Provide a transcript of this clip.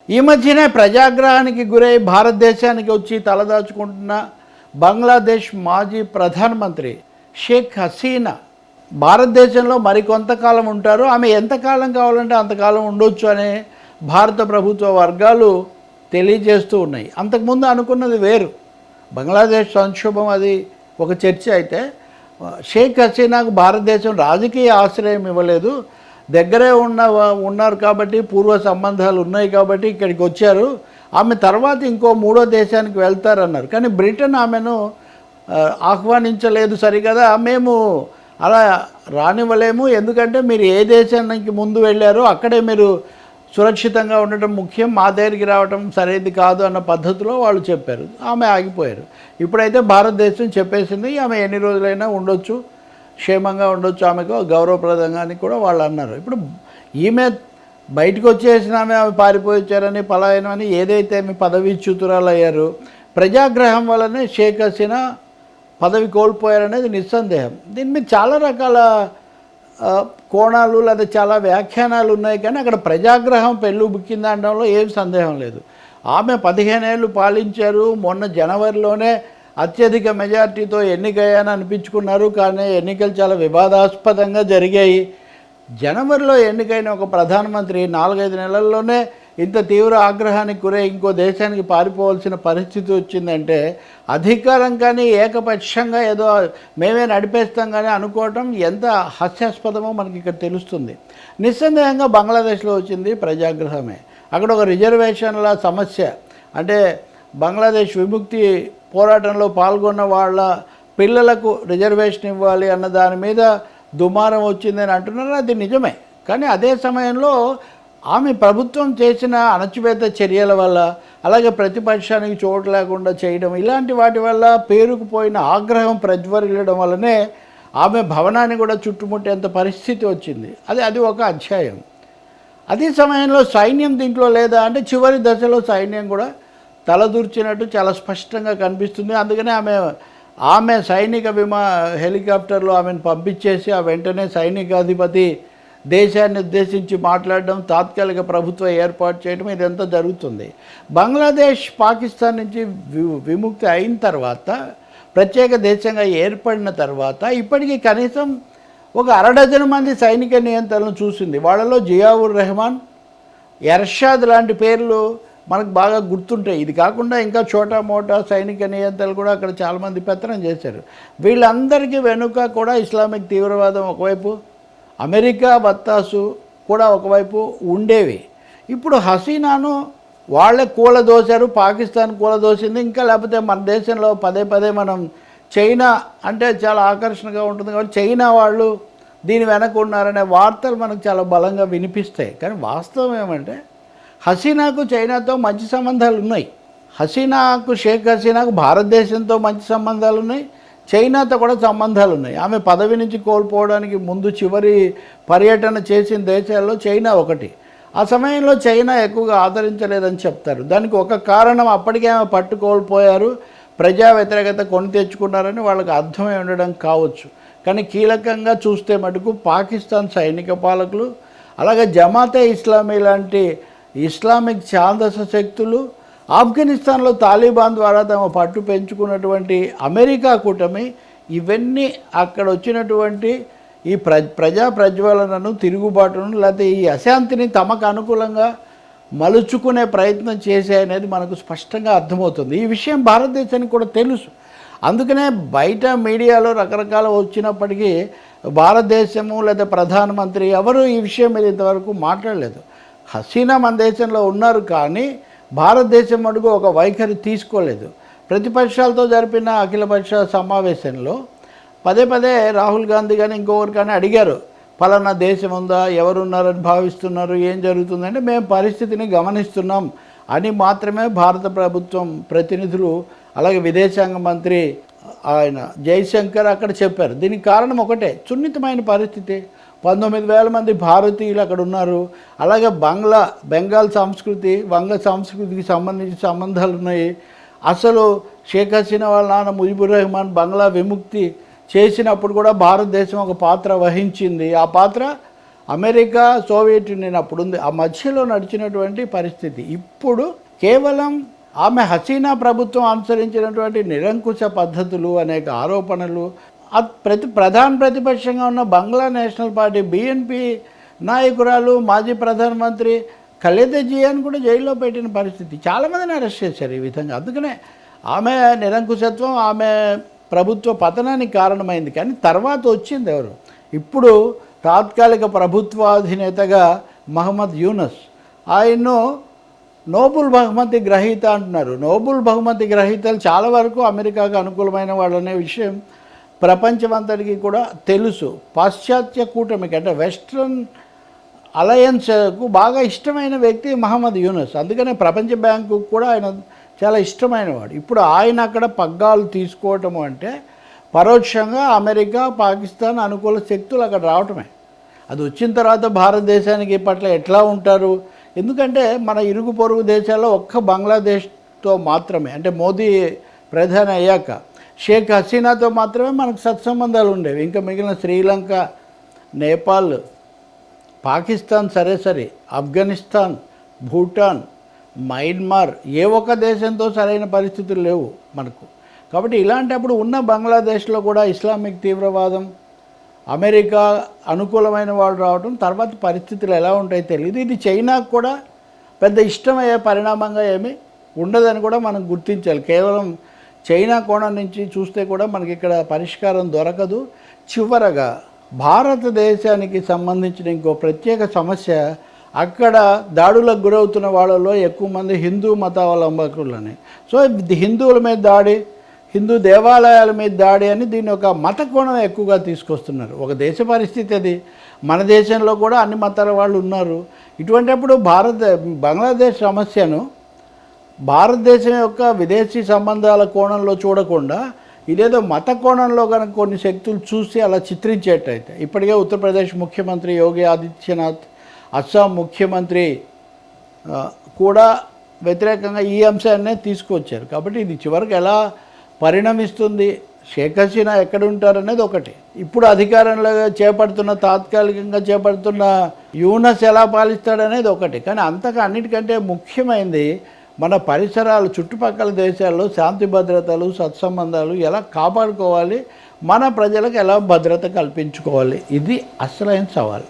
ఈ మధ్యనే ప్రజాగ్రహానికి గురై భారతదేశానికి వచ్చి తలదాచుకుంటున్న బంగ్లాదేశ్ మాజీ ప్రధానమంత్రి షేక్ హసీనా భారతదేశంలో మరికొంతకాలం ఉంటారు. ఆమె ఎంతకాలం కావాలంటే అంతకాలం ఉండొచ్చు అనే భారత ప్రభుత్వ వర్గాలు తెలియజేస్తూ ఉన్నాయి. అంతకుముందు అనుకున్నది వేరు. బంగ్లాదేశ్ సంక్షోభం అది ఒక చర్చ అయితే షేక్ హసీనాకు భారతదేశం రాజకీయ ఆశ్రయం ఇవ్వలేదు. దగ్గరే ఉన్నారు కాబట్టి, పూర్వ సంబంధాలు ఉన్నాయి కాబట్టి ఇక్కడికి వచ్చారు. ఆమె తర్వాత ఇంకో మూడో దేశానికి వెళ్తారన్నారు. కానీ బ్రిటన్ ఆమెను ఆహ్వానించలేదు. సరికదా, మేము అలా రానివ్వలేము, ఎందుకంటే మీరు ఏ దేశానికి ముందు వెళ్ళారో అక్కడే మీరు సురక్షితంగా ఉండటం ముఖ్యం, మా దగ్గరికి రావటం సరైనది కాదు అన్న పద్ధతిలో వాళ్ళు చెప్పారు. ఆమె ఆగిపోయారు. ఇప్పుడైతే భారతదేశం చెప్పేసింది ఆమె ఎన్ని రోజులైనా ఉండొచ్చు, క్షేమంగా ఉండొచ్చు, ఆమెకు గౌరవప్రదంగా అని కూడా వాళ్ళు అన్నారు. ఇప్పుడు ఈమె బయటకు వచ్చేసిన ఆమె పారిపోయి వచ్చారని పలాయనమని ఏదైతే ఆమె పదవీచ్యుతురాలు అయ్యారు, ప్రజాగ్రహం వల్లనే షేక్ హసీనా పదవి కోల్పోయారనేది నిస్సందేహం. దీని మీద చాలా రకాల కోణాలు లేదా చాలా వ్యాఖ్యానాలు ఉన్నాయి. కానీ అక్కడ ప్రజాగ్రహం పెళ్ళు బుక్కింది అనడంలో ఏం సందేహం లేదు. ఆమె 15 ఏళ్ళు పాలించారు. మొన్న జనవరిలోనే అత్యధిక మెజార్టీతో ఎన్నికయ్యానని అనిపించుకున్నారు. కానీ ఎన్నికలు చాలా వివాదాస్పదంగా జరిగాయి. జనవరిలో ఎన్నికైన ఒక ప్రధానమంత్రి 4-5 నెలల్లోనే ఇంత తీవ్ర ఆగ్రహానికి గురై ఇంకో దేశానికి పారిపోవాల్సిన పరిస్థితి వచ్చిందంటే అధికారం కానీ ఏకపక్షంగా ఏదో మేమే నడిపేస్తాం కానీ అనుకోవటం ఎంత హాస్యాస్పదమో మనకి ఇక్కడ తెలుస్తుంది. నిస్సందేహంగా బంగ్లాదేశ్లో వచ్చింది ప్రజాగ్రహమే. అక్కడ ఒక రిజర్వేషన్ల సమస్య, అంటే బంగ్లాదేశ్ విముక్తి పోరాటంలో పాల్గొన్న వాళ్ళ పిల్లలకు రిజర్వేషన్ ఇవ్వాలి అన్న దాని మీద దుమారం వచ్చిందని అంటున్నారు. అది నిజమే. కానీ అదే సమయంలో ఆమె ప్రభుత్వం చేసిన అణచివేత చర్యల వల్ల, అలాగే ప్రతిపక్షానికి చోటు లేకుండా చేయడం, ఇలాంటి వాటి వల్ల పేరుకుపోయిన ఆగ్రహం ప్రజ్వరిల్లడం వల్లనే ఆమె భవనాన్ని కూడా చుట్టుముట్టేంత పరిస్థితి వచ్చింది. అది ఒక అధ్యాయం. అదే సమయంలో సైన్యం దీంట్లో లేదా అంటే చివరి దశలో సైన్యం కూడా తలదూర్చినట్టు చాలా స్పష్టంగా కనిపిస్తుంది. అందుకనే ఆమె సైనిక హెలికాప్టర్లో ఆమెను పంపించేసి ఆ వెంటనే సైనికాధిపతి దేశాన్ని ఉద్దేశించి మాట్లాడడం, తాత్కాలిక ప్రభుత్వం ఏర్పాటు చేయడం, ఇదంతా జరుగుతుంది. బంగ్లాదేశ్ పాకిస్తాన్ నుంచి విముక్తి అయిన తర్వాత, ప్రత్యేక దేశంగా ఏర్పడిన తర్వాత ఇప్పటికీ కనీసం ఒక 6 మంది సైనిక నియంత్రణలు చూసింది. వాళ్ళలో జియావుర్ రెహమాన్, ఎర్షాద్ లాంటి పేర్లు మనకు బాగా గుర్తుంటాయి. ఇది కాకుండా ఇంకా చోటా మోటా సైనిక నియంత్రణలు కూడా అక్కడ చాలామంది పెత్తనం చేశారు. వీళ్ళందరికీ వెనుక కూడా ఇస్లామిక్ తీవ్రవాదం ఒకవైపు, అమెరికా వత్తాసు కూడా ఒకవైపు ఉండేవి. ఇప్పుడు హసీనాను వాళ్ళే కూలదోశారు, పాకిస్తాన్ కూలదోసింది. ఇంకా లేకపోతే మన దేశంలో పదే మనం చైనా అంటే చాలా ఆకర్షణగా ఉంటుంది కాబట్టి చైనా వాళ్ళు దీని వెనక ఉన్నారనే వార్తలు మనకు చాలా బలంగా వినిపిస్తాయి. కానీ వాస్తవం ఏమంటే హసీనాకు చైనాతో మంచి సంబంధాలు ఉన్నాయి. షేక్ హసీనాకు భారతదేశంతో మంచి సంబంధాలు ఉన్నాయి, చైనాతో కూడా సంబంధాలు ఉన్నాయి. ఆమె పదవి నుంచి కోల్పోవడానికి ముందు చివరి పర్యటన చేసిన దేశాల్లో చైనా ఒకటి. ఆ సమయంలో చైనా ఎక్కువగా ఆదరించలేదని చెప్తారు. దానికి ఒక కారణం అప్పటికే ఆమె పట్టు కోల్పోయారు, ప్రజా వ్యతిరేకత కొని తెచ్చుకున్నారని వాళ్ళకి అర్థమై ఉండడం కావచ్చు. కానీ కీలకంగా చూస్తే మటుకు పాకిస్తాన్ సైనిక పాలకులు, అలాగే జమాతే ఇస్లామీ లాంటి ఇస్లామిక్ ఛాందస శక్తులు, ఆఫ్ఘనిస్తాన్లో తాలిబాన్ ద్వారా తమ పట్టు పెంచుకున్నటువంటి అమెరికా కూటమి, ఇవన్నీ అక్కడ వచ్చినటువంటి ఈ ప్రజా ప్రజ్వలనను, తిరుగుబాటును, లేకపోతే ఈ అశాంతిని తమకు అనుకూలంగా మలుచుకునే ప్రయత్నం చేశాయనేది మనకు స్పష్టంగా అర్థమవుతుంది. ఈ విషయం భారతదేశానికి కూడా తెలుసు. అందుకనే బయట మీడియాలో రకరకాల వచ్చినప్పటికీ భారతదేశము లేదా ప్రధానమంత్రి ఎవరు ఈ విషయం మీద ఇంతవరకు మాట్లాడలేదు. హసీనా మన దేశంలో ఉన్నారు, కానీ భారతదేశం అడుగు ఒక వైఖరి తీసుకోలేదు. ప్రతిపక్షాలతో జరిపిన అఖిలపక్ష సమావేశంలో పదే రాహుల్ గాంధీ కానీ ఇంకొకరు కానీ అడిగారు, పలానా దేశం ఉందా, ఎవరున్నారని భావిస్తున్నారు, ఏం జరుగుతుందంటే మేము పరిస్థితిని గమనిస్తున్నాం అని మాత్రమే భారత ప్రభుత్వం ప్రతినిధులు, అలాగే విదేశాంగ మంత్రి ఆయన జైశంకర్ అక్కడ చెప్పారు. దీనికి కారణం ఒకటే, సున్నితమైన పరిస్థితి. 19,000 మంది భారతీయులు అక్కడ ఉన్నారు. అలాగే బెంగాల్ సంస్కృతి, వంగ సంస్కృతికి సంబంధించి సంబంధాలు ఉన్నాయి. అసలు షేక్ హసీనా వాళ్ళ నాన్న ముజిబుర్ రెహమాన్ బంగ్లా విముక్తి చేసినప్పుడు కూడా భారతదేశం ఒక పాత్ర వహించింది. ఆ పాత్ర అమెరికా సోవియట్ యూనియన్ అప్పుడు ఉంది, ఆ మధ్యలో నడిచినటువంటి పరిస్థితి. ఇప్పుడు కేవలం ఆమె హసీనా ప్రభుత్వం అనుసరించినటువంటి నిరంకుశ పద్ధతులు, అనేక ఆరోపణలు, ప్రధాన ప్రతిపక్షంగా ఉన్న బంగ్లా నేషనల్ పార్టీ బిఎన్పి నాయకురాలు మాజీ ప్రధానమంత్రి ఖలేదా జియాని కూడా జైల్లో పెట్టిన పరిస్థితి. చాలామందిని అరెస్ట్ చేశారు ఈ విధంగా. అందుకనే ఆమె నిరంకుశత్వం ఆమె ప్రభుత్వ పతనానికి కారణమైంది. కానీ తర్వాత వచ్చింది ఎవరు? ఇప్పుడు తాత్కాలిక ప్రభుత్వాధినేతగా మహమ్మద్ యూనస్, ఆయన్ను నోబెల్ బహుమతి గ్రహీత అంటున్నారు. నోబెల్ బహుమతి గ్రహీతలు చాలా వరకు అమెరికాకు అనుకూలమైన వాళ్ళనే విషయం ప్రపంచమంతటికి కూడా తెలుసు. పాశ్చాత్య కూటమికి అంటే వెస్ట్రన్ అలయన్స్కు బాగా ఇష్టమైన వ్యక్తి మహమ్మద్ యూనస్. అందుకనే ప్రపంచ బ్యాంకు కూడా ఆయన చాలా ఇష్టమైనవాడు. ఇప్పుడు ఆయన అక్కడ పగ్గాలు తీసుకోవటము అంటే పరోక్షంగా అమెరికా, పాకిస్తాన్ అనుకూల శక్తులు అక్కడ రావటమే. అది వచ్చిన తర్వాత భారతదేశానికి పట్ల ఎట్లా ఉంటారు? ఎందుకంటే మన ఇరుగు పొరుగు దేశాల్లో ఒక్క బంగ్లాదేశ్తో మాత్రమే, అంటే మోదీ ప్రధాని అయ్యాక షేక్ హసీనాతో మాత్రమే మనకు సత్సంబంధాలు ఉండేవి. ఇంకా మిగిలిన శ్రీలంక, నేపాల్, పాకిస్తాన్ సరే, ఆఫ్ఘనిస్తాన్, భూటాన్, మయన్మార్, ఏ ఒక్క దేశంతో సరైన పరిస్థితులు లేవు మనకు. కాబట్టి ఇలాంటప్పుడు ఉన్న బంగ్లాదేశ్లో కూడా ఇస్లామిక్ తీవ్రవాదం, అమెరికా అనుకూలమైన వాళ్ళు రావడం, తర్వాత పరిస్థితులు ఎలా ఉంటాయో తెలియదు. ఇది చైనాకు కూడా పెద్ద ఇష్టమయ్యే పరిణామంగా ఏమీ ఉండదని కూడా మనం గుర్తించాలి. కేవలం చైనా కోణం నుంచి చూస్తే కూడా మనకి ఇక్కడ పరిష్కారం దొరకదు. చివరగా భారతదేశానికి సంబంధించిన ఇంకో ప్రత్యేక సమస్య, అక్కడ దాడులకు గురవుతున్న వాళ్ళలో ఎక్కువ మంది హిందూ మతావలంబకులని. సో హిందువుల మీద దాడి, హిందూ దేవాలయాల మీద దాడి అని దీన్ని ఒక మత కోణం ఎక్కువగా తీసుకొస్తున్నారు. ఒక దేశ పరిస్థితి అది. మన దేశంలో కూడా అన్ని మతాల వాళ్ళు ఉన్నారు. ఇటువంటిప్పుడు బంగ్లాదేశ్ సమస్యను భారతదేశం యొక్క విదేశీ సంబంధాల కోణంలో చూడకుండా ఇదేదో మత కోణంలో కనుక కొన్ని శక్తులు చూసి అలా చిత్రించేటైతే, ఇప్పటికే ఉత్తరప్రదేశ్ ముఖ్యమంత్రి యోగి ఆదిత్యనాథ్, అస్సాం ముఖ్యమంత్రి కూడా వ్యతిరేకంగా ఈ అంశాన్నే తీసుకొచ్చారు. కాబట్టి ఇది చివరికి ఎలా పరిణమిస్తుంది, షేక్ హసీనా ఎక్కడ ఉంటారనేది ఒకటి, ఇప్పుడు అధికారంలో తాత్కాలికంగా చేపడుతున్న యూనస్ ఎలా పాలిస్తాడనేది ఒకటి. కానీ అన్నిటికంటే ముఖ్యమైనది మన పరిసరాలు, చుట్టుపక్కల దేశాల్లో శాంతి భద్రతలు, సత్సంబంధాలు ఎలా కాపాడుకోవాలి, మన ప్రజలకు ఎలా భద్రత కల్పించుకోవాలి, ఇది అసలైన సవాల్.